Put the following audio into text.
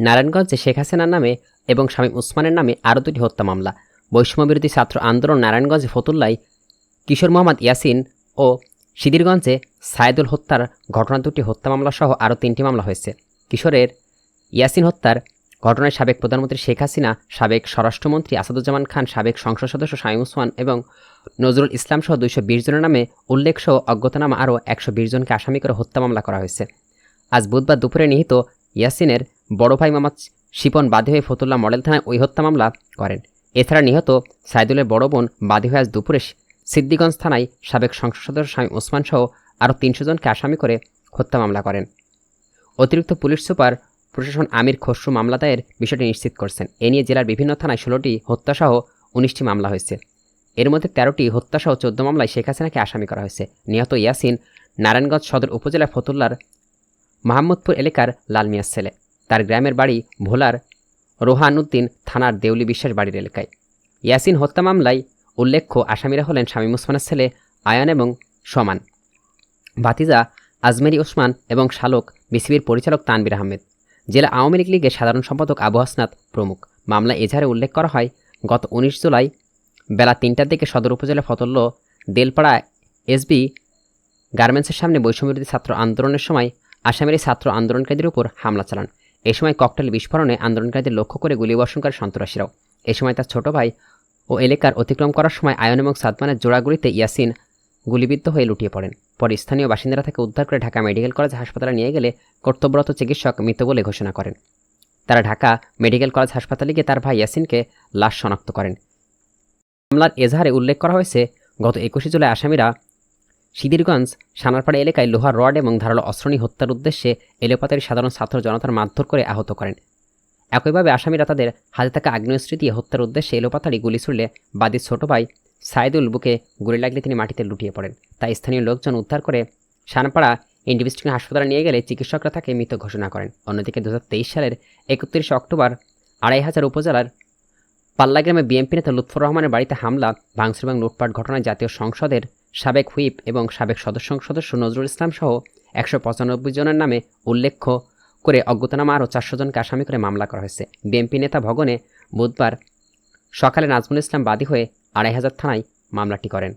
নারায়ণগঞ্জে শেখ হাসিনার নামে এবং শামীম ওসমানের নামে আরও 2টি হত্যা মামলা। বৈষম্যবিরোধী ছাত্র আন্দোলন নারায়ণগঞ্জে ফতুল্লায় কিশোর মোহাম্মদ ইয়াসিন ও সিদিরগঞ্জে সায়েদুল হত্যার ঘটনা 2টি হত্যা মামলাসহ আরও 3টি মামলা হয়েছে। কিশোরের ইয়াসিন হত্যার ঘটনায় সাবেক প্রধানমন্ত্রী শেখ হাসিনা, সাবেক স্বরাষ্ট্রমন্ত্রী আসাদুজ্জামান খান, সাবেক সংসদ সদস্য শামীম ওসমান এবং নজরুল ইসলাম সহ 220 জনের নামে উল্লেখসহ অজ্ঞাতনামা আরও 120 জনকে আসামি করে হত্যা মামলা করা হয়েছে। আজ বুধবার দুপুরে নিহত ইয়াসিনের বড় ভাই মোহাম্মদ শিপন বাদী হয়ে ফতুল্লা মডেল থানায় ওই হত্যা মামলা করেন। এছাড়া নিহত সাইদুলের বড় বোন বাদী হয়ে আজ দুপুরে সিদ্দিগঞ্জ থানায় সাবেক সংসদ সদস্য শামীম ওসমান সহ আরও 300 জনকে আসামি করে হত্যা মামলা করেন। অতিরিক্ত পুলিশ সুপার প্রশাসন আমির খসরু মামলা দায়ের বিষয়টি নিশ্চিত করছেন। এ নিয়ে জেলার বিভিন্ন থানায় 16টি হত্যাসহ 19টি মামলা হয়েছে। এর মধ্যে 13টি হত্যাসহ 14 মামলায় শেখ হাসিনাকে আসামি করা হয়েছে। নিহত ইয়াসিন নারায়ণগঞ্জ সদর উপজেলার ফতুল্লার মাহমুদপুর এলাকার লাল মিয়ার ছেলে। তার গ্রামের বাড়ি ভোলার রোহানউদ্দিন থানার দেউলি বিশ্বাস বাড়ির এলাকায়। ইয়াসিন হত্যা মামলায় উল্লেখ্য আসামিরা হলেন শামীম ওসমানের ছেলে আয়ান এবং সমান, ভাতিজা আজমেরি ওসমান এবং শালক বিসিবির পরিচালক তানবির আহমেদ, জেলা আওয়ামী লীগের সাধারণ সম্পাদক আবু হাসনাত প্রমুখ। মামলা এজাহারে উল্লেখ করা হয়, গত 19 জুলাই বেলা 3টার দিকে সদর উপজেলা ফতুল্ল দেলপাড়া এসবি গার্মেন্টসের সামনে বৈষম্যবিরোধী ছাত্র আন্দোলনের সময় আসামের ছাত্র আন্দোলনকারীদের উপর হামলা চালান। এ সময় ককটেল বিস্ফোরণে আন্দোলনকারীদের লক্ষ্য করে গুলিবর্ষণ করে সন্ত্রাসীরাও। এ সময় তার ছোট ভাই ও এলাকার অতিক্রম করার সময় আয়ন এবং সাদমানের জোড়াগুলিতে ইয়াসিন গুলিবিদ্ধ হয়ে লুটিয়ে পড়েন। পরে স্থানীয় বাসিন্দারা তাকে উদ্ধার করে ঢাকা মেডিকেল কলেজ হাসপাতালে নিয়ে গেলে কর্তব্যরত চিকিৎসক মৃত বলে ঘোষণা করেন। তারা ঢাকা মেডিকেল কলেজ হাসপাতালে গিয়ে তার ভাই ইয়াসিনকে লাশ শনাক্ত করেন। মামলার এজাহারে উল্লেখ করা হয়েছে, গত 21 জুলাই আসামিরা সিদিরগঞ্জ সানারপাড়া এলাকায় লোহার রড এবং ধারালো অস্ত্র নিয়ে হত্যার উদ্দেশ্যে এলোপাতাড়ি সাধারণ ছাত্র জনতার মারধর করে আহত করেন। একইভাবে আসামিরা তাদের হাতে থাকা আগ্নেয়াস্ত্র দিয়ে হত্যার উদ্দেশ্যে এলোপাতাড়ি গুলি ছুড়লে বাদীর ছোট ভাই সাইদুল বুকে গুলি লাগলে তিনি মাটিতে লুটিয়ে পড়েন। তাই স্থানীয় লোকজন উদ্ধার করে সানাপাড়া ইনডিভিস্ট্রিক্ট হাসপাতালে নিয়ে গেলে চিকিৎসকরা তাকে মৃত ঘোষণা করেন। অন্যদিকে 2023 সালের 31 অক্টোবর 2500 উপজেলার পাল্লা গ্রামে বিএনপি নেতা লুৎফর রহমানের বাড়িতে হামলা, ভাঙচুর এবং লুটপাট ঘটনায় জাতীয় সংসদের সাবেক হুইপ এবং সাবেক সদস্য নজরুল ইসলাম সহ 195 জনের নামে উল্লেখ করে অজ্ঞাতনামা আরও 400 জনকে আসামি করে মামলা করা হয়েছে। বিএনপি নেতা ভবনে বুধবার সকালে নাজমুল ইসলাম বাদী হয়ে 2500 থানায় মামলাটি করেন।